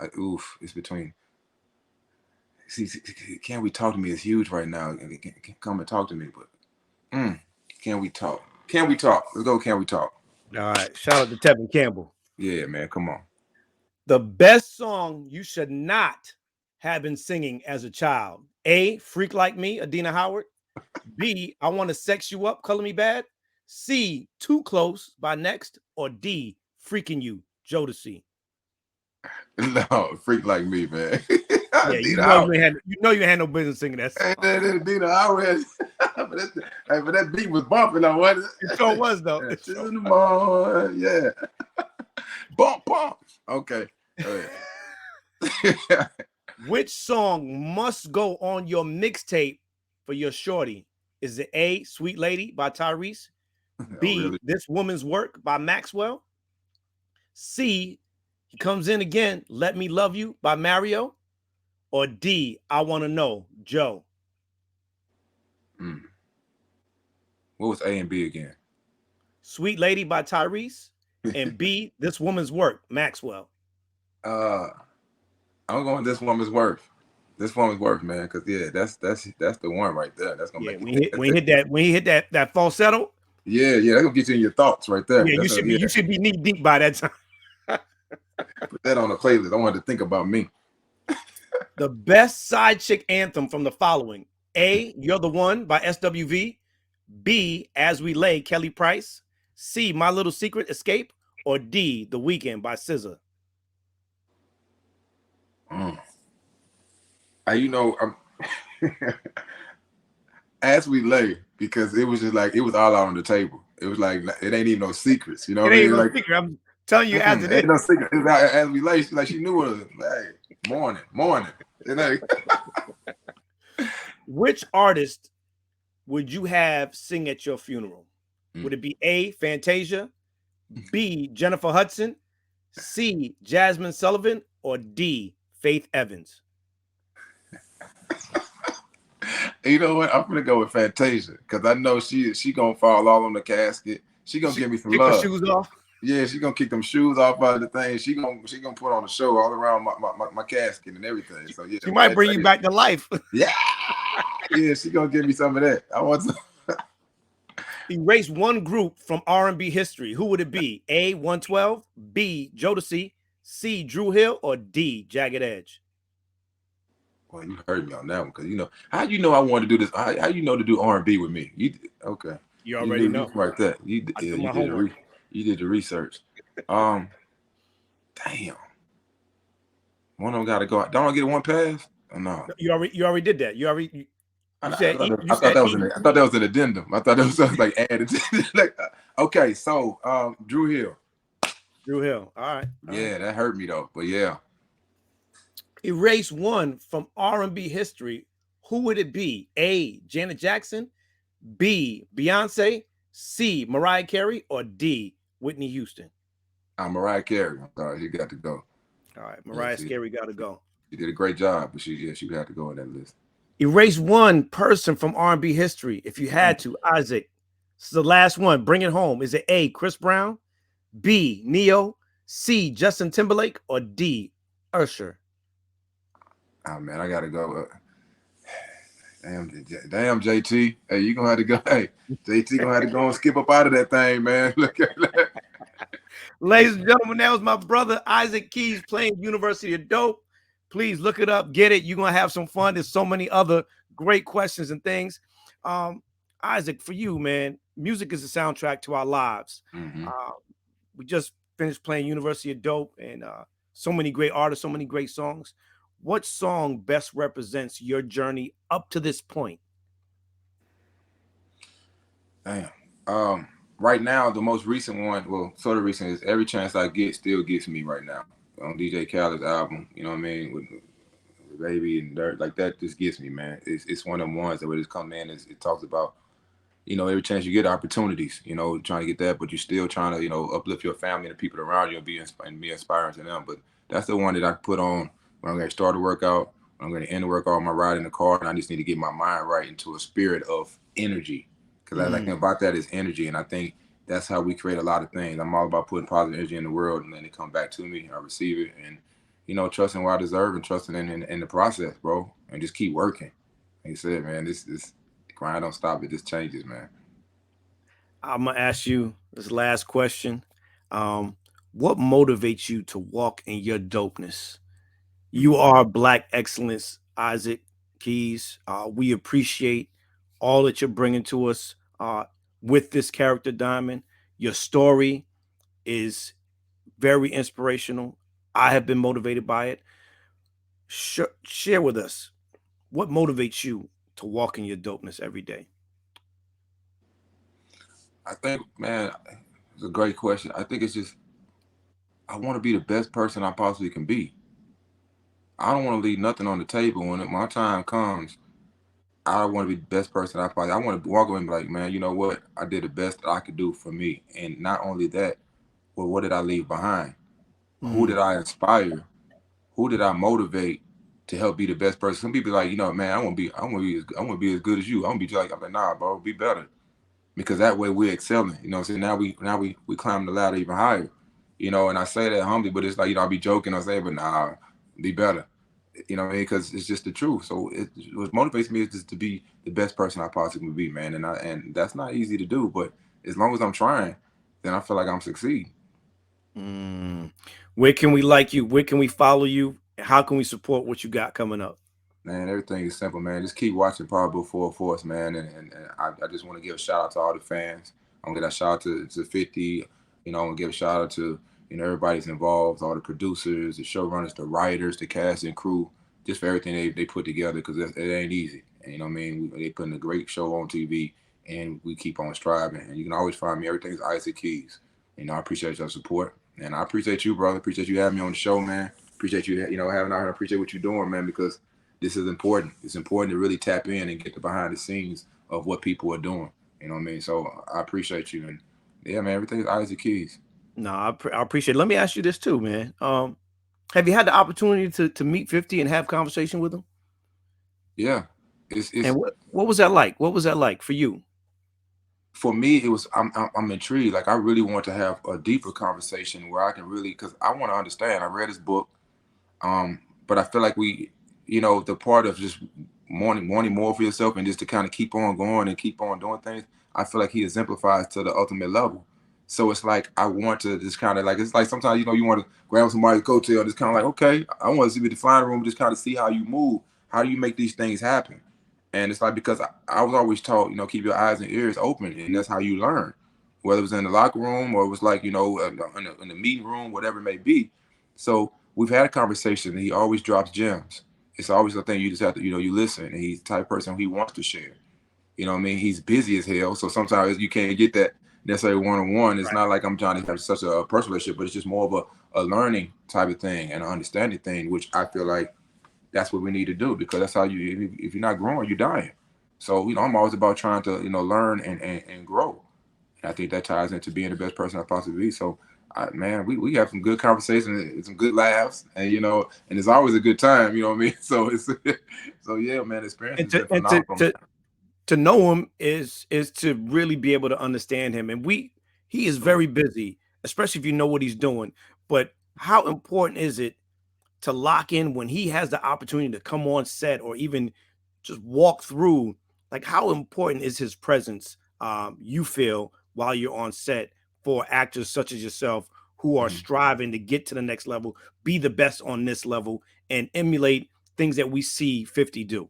It's between. See, Can We Talk to Me is huge right now. Come and talk to me, but Can We Talk? Can We Talk? Let's go. Can We Talk? All right. Shout out to Tevin Campbell. Yeah, man. Come on. The best song you should not have been singing as a child. A, Freak Like Me, Adina Howard. B, I Want to Sex You Up, Color Me Bad. C, Too Close by Next, or D, Freaking You, Jodeci? No, Freak Like Me, man. Yeah, you had no business singing that song. Adina Howard, but that beat was bumping on what? It sure was though. In the morning, yeah. Bump. Okay. Which song must go on your mixtape for your shorty? Is it A, Sweet Lady by Tyrese? B, really? This Woman's Work by Maxwell? C, He Comes In Again, Let Me Love You by Mario? Or D, I Want to Know, Joe? What was A and B again? Sweet Lady by Tyrese and B, This Woman's Work, Maxwell. I'm going This Woman's Worth. This Woman's Worth, man, because yeah, that's the one right there. That's gonna make when he hit that falsetto. Yeah, that's gonna get you in your thoughts right there. Yeah, you should be knee deep by that time. Put that on the playlist. I wanted to think about me. The best side chick anthem from the following: A, You're the One by SWV, B, As We Lay, Kelly Price, C, My Little Secret, Escape, or D, The Weeknd by SZA? I'm As We Lay, because it was just like it was all out on the table. It was like it ain't even no secrets, you know. It ain't no secret. I'm telling you, as it is. No secret. It was As We Lay. She knew it was. Hey, morning. Which artist would you have sing at your funeral? Would it be A, Fantasia, B, Jennifer Hudson, C, Jasmine Sullivan, or D, Faith Evans? You know what? I'm gonna go with Fantasia because I know she gonna fall all on the casket. She gonna give me some Kick her love. shoes off. Yeah, she gonna kick them shoes off out of the thing. She gonna put on a show all around my casket and everything. So yeah, She might bring you back to life. Yeah, yeah, she gonna give me some of that. I want some. Erase one group from R&B history. Who would it be? A, 112, B, Jodeci, C, Drew Hill, or D, Jagged Edge? Well, you heard me on that one because you know how you know I wanted to do this. How you know to do R&B with me? Okay? You already know. Right there. You did the research. Damn. One of them got to go. Don't I get one pass? Or no. You already did that. I thought that was an addendum. I thought that was like added. Like, okay, so Drew Hill. Drew Hill. All right. Yeah, that hurt me though. But yeah. Erase one from R&B history. Who would it be? A, Janet Jackson, B, Beyonce, C, Mariah Carey, or D, Whitney Houston? Mariah Carey. I'm sorry, she got to go. All right, Mariah Carey got to go. She did a great job, but she would have to go on that list. Erase one person from R&B history if you had to. Isaac, this is the last one. Bring it home. Is it A, Chris Brown, B, Neo, C, Justin Timberlake, or D, Usher? Oh man, I gotta go. Damn, JT. Hey, you gonna have to go. Hey, JT gonna have to go and skip up out of that thing, man. Look at that. Ladies and gentlemen, that was my brother Isaac Keys playing University of Dope. Please look it up, get it. You're gonna have some fun. There's so many other great questions and things. Isaac, for you, man, music is a soundtrack to our lives. We just finished playing University of Dope, and so many great artists, so many great songs. What song best represents your journey up to this point? Damn. Right now, the most recent one, well, sort of recent, is Every Chance I Get still gets me right now. On DJ Khaled's album, you know what I mean? With Baby and Dirt, like that just gets me, man. It's one of them ones that when it come in, it talks about, you know, every chance you get opportunities, you know, trying to get that, but you're still trying to, you know, uplift your family and the people around you and be inspiring to them. But that's the one that I put on when I'm going to start a workout, when I'm going to end the workout, my ride in the car, and I just need to get my mind right into a spirit of energy. Because I think about that is energy, and I think that's how we create a lot of things. I'm all about putting positive energy in the world, and then it come back to me, I receive it, and, you know, trusting what I deserve and trusting in the process, bro, and just keep working. Like you said, man, this grind don't stop, it just changes, man. I'm going to ask you this last question. What motivates you to walk in your dopeness? You are Black excellence, Isaac Keys. We appreciate all that you're bringing to us with this character, Diamond. Your story is very inspirational. I have been motivated by it. Share with us, what motivates you to walk in your dopeness every day? I think, man, it's a great question. I think it's just, I want to be the best person I possibly can be. I don't want to leave nothing on the table. When my time comes, I want to be the best person I want to walk away and be like, man, you know what? I did the best that I could do for me. And not only that, but what did I leave behind? Who did I inspire? Who did I motivate to help be the best person? Some people are like, you know, man, I want to be as good as you. I want to be like, I'm like, nah, bro, be better. Because that way we're excelling. You know what I'm saying? Now we climb the ladder even higher. You know, and I say that humbly, but it's like, you know, I'll be joking, I say, but nah, be better. You know what I mean? Because it's just the truth. So what motivates me is just to be the best person I possibly be, man. And that's not easy to do, but as long as I'm trying, then I feel like I'm succeeding. Where can we like you? Where can we follow you? How can we support what you got coming up? Man, everything is simple, man. Just keep watching Power Book 4 Force, man. And I just want to give a shout out to all the fans. I'm going to give a shout out to 50. You know, I'm going to give a shout out to, you know, everybody's involved, all the producers, the showrunners, the writers, the cast and crew, just for everything they put together, because it ain't easy. And, you know what I mean? They putting a great show on TV, and we keep on striving. And you can always find me. Everything's Isaac Keys. You know, I appreciate your support. And I appreciate you, brother. Appreciate you having me on the show, man. Appreciate you, you know, having out here. I appreciate what you're doing, man, because this is important. It's important to really tap in and get the behind the scenes of what people are doing. You know what I mean? So I appreciate you, and yeah, man, everything's eyes and keys. No, I appreciate it. Let me ask you this too, man. Have you had the opportunity to meet 50 and have conversation with him? Yeah, it's And what was that like? What was that like for you? for me. It was I'm intrigued. Like I really want to have a deeper conversation where I can really, because I want to understand. I read his book. Um, but I feel like we, the part of just wanting more for yourself and just to kind of keep on going and keep on doing things, I feel like he exemplifies to the ultimate level. So it's like I want to just kind of like, it's like sometimes you want to grab somebody's coattail, just kind of like, okay, I want to see the flying room, just kind of see how you move, how do you make these things happen. And it's like, because I was always taught, keep your eyes and ears open, and that's how you learn, whether it was in the locker room or it was like, in the meeting room, whatever it may be. So we've had a conversation, and he always drops gems. It's always the thing you just have to, you listen, and he's the type of person he wants to share. You know what I mean? He's busy as hell, so sometimes you can't get that necessarily one-on-one. It's Right. not like I'm trying to have such a personal relationship, but it's just more of a learning type of thing and an understanding thing, which I feel like that's what we need to do, because that's how if you're not growing, you're dying. So, I'm always about trying to, learn and grow. And I think that ties into being the best person I possibly be. So, man, we have some good conversations and some good laughs, and and it's always a good time. You know what I mean? So it's so yeah, man. Experience And has to been and to phenomenal. to to know him is to really be able to understand him. And he is So very busy, especially if you know what he's doing. But how important is it to lock in when he has the opportunity to come on set or even just walk through? Like, how important is his presence, you feel, while you're on set, for actors such as yourself who are mhm. striving to get to the next level, be the best on this level, and emulate things that we see 50 do?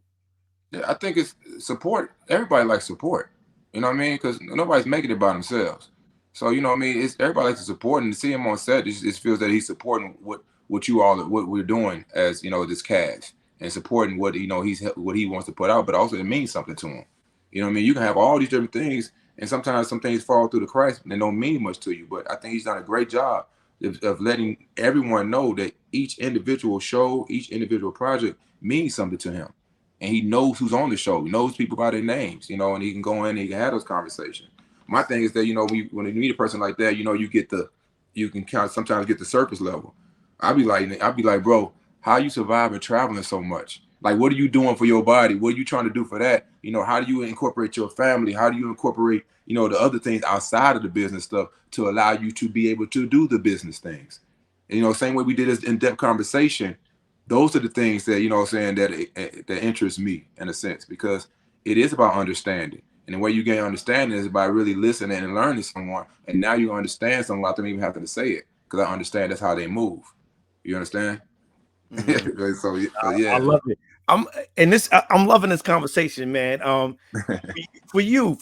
Yeah, I think it's support. Everybody likes support. You know what I mean? Because nobody's making it by themselves. So you know what I mean. It's everybody likes to support, and to see him on set, it feels that he's supporting what we're doing as this cast, and supporting what what he wants to put out. But also it means something to him. You know what I mean? You can have all these different things, and sometimes some things fall through the cracks and they don't mean much to you. But I think he's done a great job of letting everyone know that each individual show, each individual project means something to him, and he knows who's on the show. He knows people by their names, and he can go in and he can have those conversations. My thing is that when you meet a person like that, you can kind of sometimes get the surface level. I'd be like, bro, how you surviving traveling so much? Like, what are you doing for your body? What are you trying to do for that? How do you incorporate your family? How do you incorporate the other things outside of the business stuff to allow you to be able to do the business things? And, same way we did this in-depth conversation, those are the things that what I'm saying that interest me in a sense, because it is about understanding, and the way you gain understanding is by really listening and learning someone, and now you understand someone without them even having to say it, because I understand that's how they move. You understand? Mhm. So I yeah. love it. I'm loving this conversation, man. For you,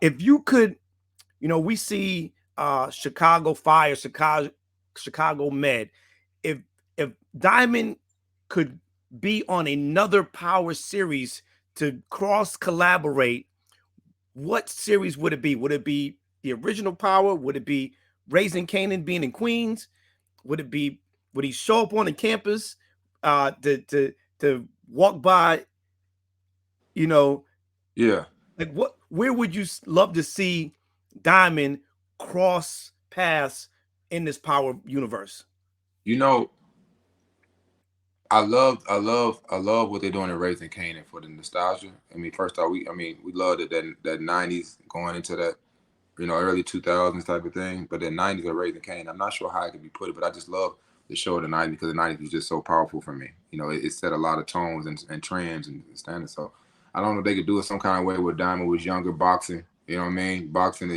if you could, we see Chicago Fire, Chicago Med. If if Diamond could be on another Power series to cross collaborate, what series would it be? Would it be the original Power? Would it be Raising Kanan being in Queens? Would it be would he show up on the campus to walk by, you know, Yeah. like where would you love to see Diamond cross paths in this Power universe? you know I love what they're doing in Raising Canaan for the nostalgia. I mean, first off, we love that 90s going into that, early 2000s type of thing. But the 90s are Raising Cane. I'm not sure how it could be put, but I just love the show of the 90s, because the 90s was just so powerful for me. It set a lot of tones and trends and standards. So I don't know if they could do it some kind of way where Diamond was younger, boxing, you know what I mean? Boxing,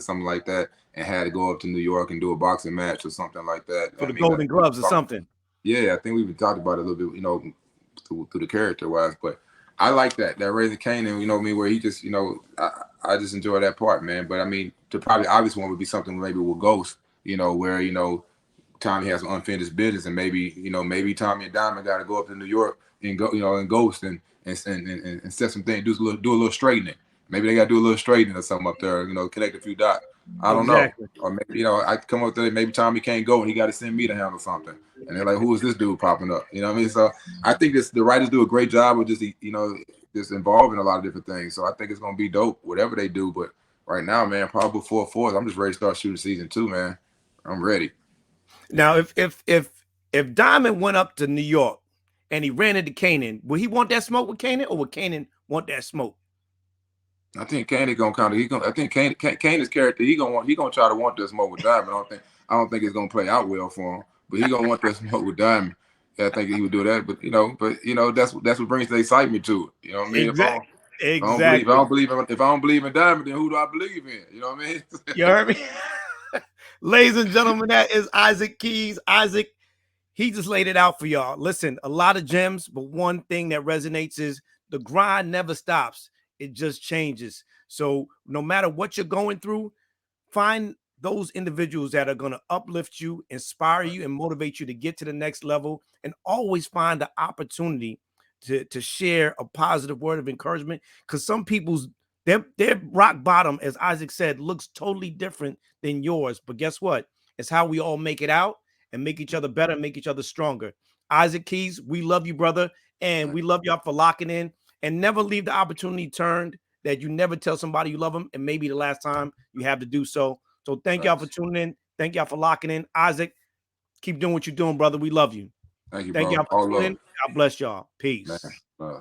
something like that, and had to go up to New York and do a boxing match or something like that. For I the mean, Golden Gloves or something. yeah, I think we've talked about it a little bit, through the character wise, but I like that Raising Canaan, what I mean, where he just, I just enjoy that part, man. But I mean, the probably obvious one would be something maybe with Ghost, where Tommy has some unfinished business, and maybe Tommy and Diamond got to go up to New York and go, and Ghost and set some things, do a little straightening. Maybe they got to do a little straightening or something up there, connect a few dots. I don't know. Exactly. Or maybe, I come up there, maybe Tommy can't go and he got to send me to handle something. and they're like, who is this dude popping up? You know what I mean? So I think the writers do a great job of just just involving a lot of different things. So I think it's gonna be dope, whatever they do. But right now, man, probably before fourth, I'm just ready to start shooting season 2, man. I'm ready. Now, if Diamond went up to New York and he ran into Kanan, would he want that smoke with Kanan, or would Kanan want that smoke? I think Kanan gonna I think Kanan's character, he gonna try to want that smoke with Diamond. I don't think it's gonna play out well for him, but he gonna want that smoke with Diamond. Yeah, I think he would do that. But that's what brings the excitement to it. You know what I mean? Exactly. If Exactly. I don't believe in Diamond, then who do I believe in? You know what I mean? You heard me? Ladies and gentlemen, that is Isaac Keys. Isaac, he just laid it out for y'all. Listen, a lot of gems, but one thing that resonates is the grind never stops. It just changes. So no matter what you're going through, find those individuals that are going to uplift you, inspire you, and motivate you to get to the next level, and always find the opportunity to share a positive word of encouragement, because some people's their rock bottom, as Isaac said, looks totally different than yours. But guess what? It's how we all make it out and make each other better, make each other stronger. Isaac Keys, we love you, brother, and we love y'all for locking in, and never leave the opportunity turned, that you never tell somebody you love them, and maybe the last time you have to do so. So thank y'all for tuning in. Thank y'all for locking in. Isaac, keep doing what you're doing, brother. We love you. Thank you, Thank bro. y'all for All tuning love. in. God bless y'all. Peace. Man.